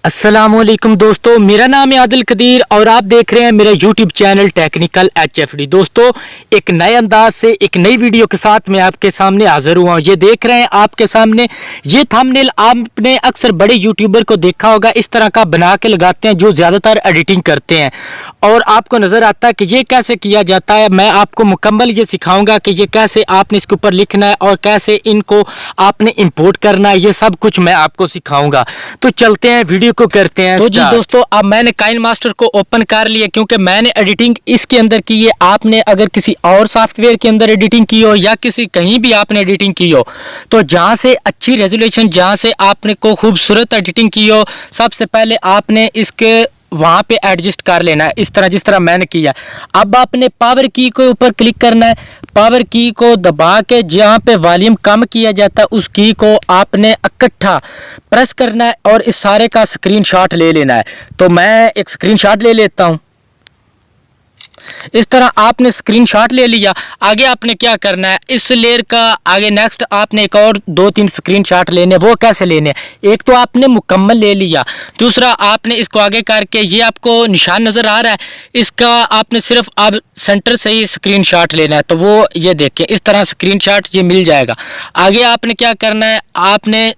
अस्सलामुअलैकुम दोस्तों, मेरा नाम है आदिल कदीर और आप देख रहे हैं मेरा यूट्यूब चैनल टेक्निकल HFD। दोस्तों, एक नए अंदाज से एक नई वीडियो के साथ मैं आपके सामने हाजिर हुआ हूं। ये देख रहे हैं आपके सामने ये थंबनेल, आपने अक्सर बड़े यूट्यूबर को देखा होगा, इस तरह का बना के लगाते हैं जो ज़्यादातर एडिटिंग करते हैं और आपको नज़र आता है कि ये कैसे किया जाता है। मैं आपको मुकम्मल ये सिखाऊंगा कि ये कैसे आपने इसके ऊपर लिखना है और कैसे इनको आपने इंपोर्ट करना है, ये सब कुछ मैं आपको सिखाऊंगा। तो चलते हैं, वीडियो को करते हैं। तो जी दोस्तों, अब मैंने काइनमास्टर को ओपन कर लिया क्योंकि मैंने एडिटिंग इसके अंदर की है। आपने अगर किसी और सॉफ्टवेयर के अंदर एडिटिंग की हो या किसी कहीं भी आपने एडिटिंग की हो, तो जहां से अच्छी रेजोल्यूशन, जहां से आपने को खूबसूरत एडिटिंग की हो, सबसे पहले आपने इसके वहां पे एडजस्ट कर लेना है, इस तरह जिस तरह मैंने किया। अब आपने पावर की के ऊपर क्लिक करना है। पावर की को दबा के जहां पे वॉल्यूम कम किया जाता है उस की को आपने इकट्ठा प्रेस करना है और इस सारे का स्क्रीनशॉट ले लेना है। तो मैं एक स्क्रीनशॉट ले लेता हूं। इस तरह आपने स्क्रीनशॉट ले लिया। आगे आपने क्या करना है, इस लेयर का आगे नेक्स्ट आपने एक और 2-3 स्क्रीनशॉट लेने। वो कैसे लेने, एक तो आपने मुकम्मल ले लिया, दूसरा आपने इसको आगे करके, ये आपको निशान नज़र आ रहा है, इसका आपने सिर्फ अब सेंटर से ही स्क्रीनशॉट लेना है। तो वो ये देखें, इस तरह स्क्रीनशॉट ये मिल जाएगा। आगे आपने क्या करना है, आपने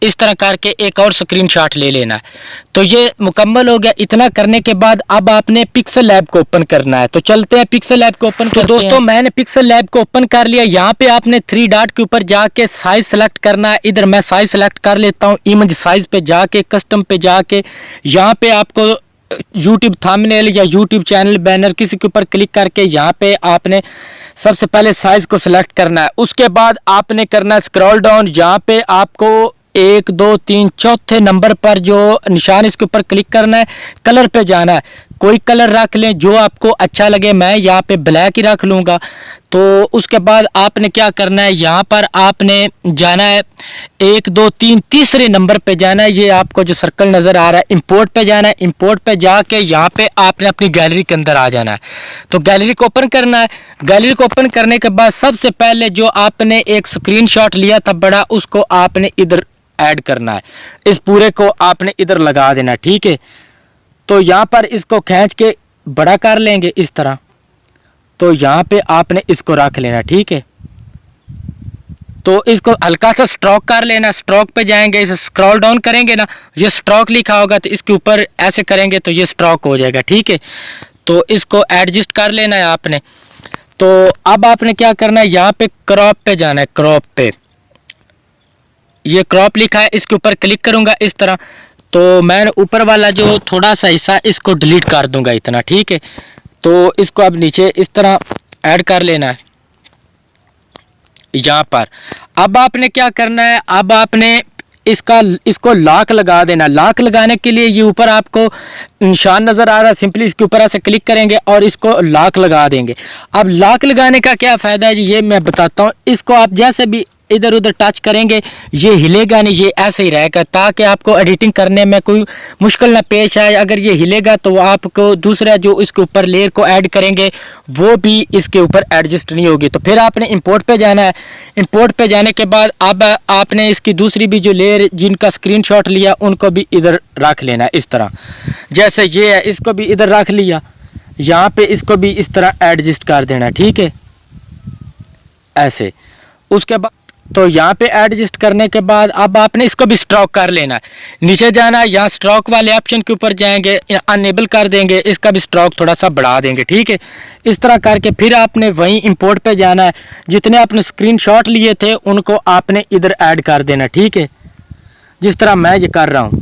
इस तरह करके एक और स्क्रीनशॉट ले लेना है। तो ये मुकम्मल हो गया। इतना करने के बाद अब आपने पिक्सल लैब को ओपन करना है। तो चलते हैं पिक्सल लैब को ओपन। तो दोस्तों, मैंने पिक्सल लैब को ओपन कर लिया। यहाँ पे आपने 3 डॉट के ऊपर जाके साइज सेलेक्ट करना है। इधर मैं साइज सेलेक्ट कर लेता हूँ। इमेज साइज पे जाके, कस्टम पे जाके, यहाँ पे आपको यूट्यूब थंबनेल या यूट्यूब चैनल बैनर किसी के ऊपर क्लिक करके यहाँ पे आपने सबसे पहले साइज को सिलेक्ट करना है। उसके बाद आपने करना है स्क्रॉल डाउन। यहाँ पे आपको 1 2 3 चौथे नंबर पर जो निशान, इसके ऊपर क्लिक करना है। कलर पे जाना है, कोई कलर रख लें जो आपको अच्छा लगे। मैं यहाँ पे ब्लैक ही रख लूँगा। तो उसके बाद आपने क्या करना है, यहाँ पर आपने जाना है 1 2 3 तीसरे नंबर पे जाना है। ये आपको जो सर्कल नज़र आ रहा है, इंपोर्ट पे जाना है। इंपोर्ट पे जाके यहाँ पे आपने अपनी गैलरी के अंदर आ जाना है। तो गैलरी को ओपन करना है। गैलरी को ओपन करने के बाद सबसे पहले जो आपने एक स्क्रीनशॉट लिया था बड़ा, उसको आपने इधर ऐड करना है। इस पूरे को आपने इधर लगा देना, ठीक है। तो यहाँ पर इसको खींच के बड़ा कर लेंगे इस तरह। तो यहाँ पे आपने इसको रख लेना, ठीक है। तो इसको हल्का सा स्ट्रोक कर लेना। स्ट्रोक पे जाएंगे, इसे स्क्रॉल डाउन करेंगे ना, ये स्ट्रोक लिखा होगा, तो इसके ऊपर ऐसे करेंगे तो ये स्ट्रोक हो जाएगा, ठीक है। तो इसको एडजस्ट कर लेना है आपने। तो अब आपने क्या करना है, यहाँ पे क्रॉप पे जाना है। क्रॉप पे ये क्रॉप लिखा है, इसके ऊपर क्लिक करूंगा इस तरह। तो मैं ऊपर वाला जो थोड़ा सा हिस्सा इसको डिलीट कर दूंगा इतना, ठीक है। तो इसको अब नीचे इस तरह ऐड कर लेना है यहाँ पर। अब आपने क्या करना है, अब आपने इसको लॉक लगा देना। लॉक लगाने के लिए ये ऊपर आपको निशान नज़र आ रहा है, सिंपली इसके ऊपर ऐसे क्लिक करेंगे और इसको लॉक लगा देंगे। अब लॉक लगाने का क्या फ़ायदा है जी, ये मैं बताता हूँ। इसको आप जैसे भी इधर उधर टच करेंगे ये हिलेगा नहीं, ये ऐसे ही रहेगा, ताकि आपको एडिटिंग करने में कोई मुश्किल ना पेश आए। अगर ये हिलेगा तो आपको दूसरा जो इसके ऊपर लेयर को ऐड करेंगे वो भी इसके ऊपर एडजस्ट नहीं होगी। तो फिर आपने इंपोर्ट पे जाना है। इंपोर्ट पे जाने के बाद अब आपने इसकी दूसरी भी जो लेयर जिनका स्क्रीनशॉट लिया उनको भी इधर रख लेना है इस तरह। जैसे ये है, इसको भी इधर रख लिया। यहाँ पे इसको भी इस तरह एडजस्ट कर देना, ठीक है, ऐसे। उसके बाद तो यहाँ पे एडजस्ट करने के बाद अब आपने इसको भी स्ट्रोक कर लेना है। नीचे जाना है, यहाँ स्ट्रोक वाले ऑप्शन के ऊपर जाएंगे, अनेबल कर देंगे, इसका भी स्ट्रोक थोड़ा सा बढ़ा देंगे, ठीक है। इस तरह करके फिर आपने वहीं इंपोर्ट पे जाना है। जितने आपने स्क्रीनशॉट लिए थे उनको आपने इधर ऐड कर देना, ठीक है, जिस तरह मैं ये कर रहा हूँ।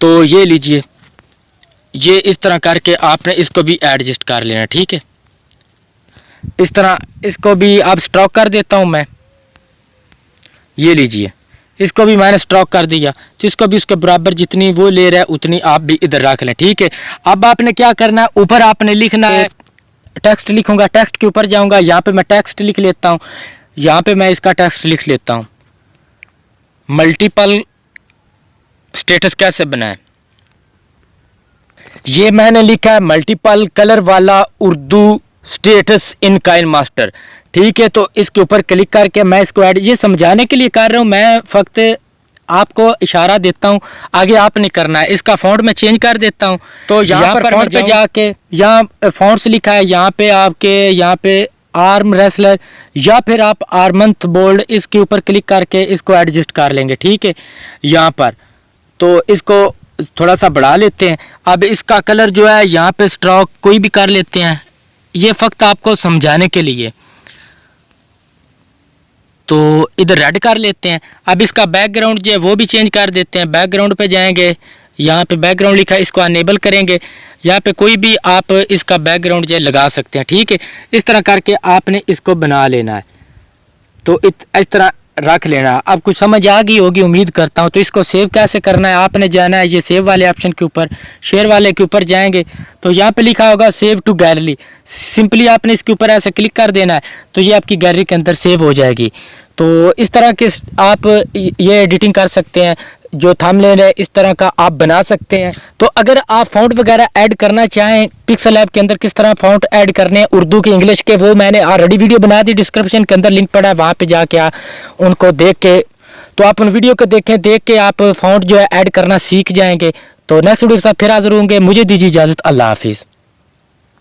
तो ये लीजिए, ये इस तरह करके आपने इसको भी एडजस्ट कर लेना, ठीक है। इस तरह इसको भी अब स्ट्रोक कर देता हूं मैं। ये लीजिए, इसको भी मैंने स्ट्रोक कर दिया। तो इसको भी उसके बराबर जितनी वो ले रहा है उतनी आप भी इधर रख लें, ठीक है। अब आपने क्या करना है, ऊपर आपने लिखना है, टेक्स्ट लिखूंगा, टेक्स्ट के ऊपर जाऊंगा। यहाँ पे मैं टेक्स्ट लिख लेता हूँ। यहाँ पे मैं इसका टेक्स्ट लिख लेता हूँ, मल्टीपल स्टेटस कैसे बनाए। ये मैंने लिखा है मल्टीपल कलर वाला उर्दू स्टेटस इन काइनमास्टर, ठीक है। तो इसके ऊपर क्लिक करके मैं इसको ऐड, ये समझाने के लिए कर रहा हूँ मैं, फक्त आपको इशारा देता हूँ, आगे आपने करना है। इसका फ़ॉन्ट मैं चेंज कर देता हूँ। तो यहाँ पर फ़ॉन्ट पे जाके यहाँ फ़ॉन्ट्स लिखा है, यहाँ पे आपके यहाँ पे आर्म रेसलर या फिर आप आर्मंथ बोल्ड, इसके ऊपर क्लिक करके इसको एडजस्ट कर लेंगे। ठीक है, यहाँ पर तो इसको थोड़ा सा बढ़ा लेते हैं। अब इसका कलर जो है यहाँ पे स्ट्रोक कोई भी कर लेते हैं, ये फक्त आपको समझाने के लिए। तो इधर रेड कर लेते हैं। अब इसका बैकग्राउंड जो है वो भी चेंज कर देते हैं। बैकग्राउंड पे जाएंगे, यहाँ पे बैकग्राउंड लिखा है, इसको अनेबल करेंगे। यहाँ पे कोई भी आप इसका बैकग्राउंड जो है लगा सकते हैं। ठीक है, इस तरह करके आपने इसको बना लेना है। तो इस तरह रख लेना। अब कुछ समझ आ गई होगी उम्मीद करता हूँ। तो इसको सेव कैसे करना है, आपने जाना है ये सेव वाले ऑप्शन के ऊपर, शेयर वाले के ऊपर जाएंगे तो यहाँ पे लिखा होगा सेव टू गैलरी। सिंपली आपने इसके ऊपर ऐसे क्लिक कर देना है तो ये आपकी गैलरी के अंदर सेव हो जाएगी। तो इस तरह के आप ये एडिटिंग कर सकते हैं। जो थंबनेल है इस तरह का आप बना सकते हैं। तो अगर आप फ़ॉन्ट वगैरह ऐड करना चाहें पिक्सल ऐप के अंदर, किस तरह फ़ॉन्ट ऐड करने हैं उर्दू के, इंग्लिश के, वो मैंने ऑलरेडी वीडियो बना दी, डिस्क्रिप्शन के अंदर लिंक पड़ा है, वहाँ पे जाके उनको देख के, तो आप उन वीडियो को देखें, देख के आप फ़ॉन्ट जो है ऐड करना सीख जाएंगे। तो नेक्स्ट वीडियो के साथ फिर हाजिर होंगे। मुझे दीजिए इजाज़त। अल्लाह हाफिज़।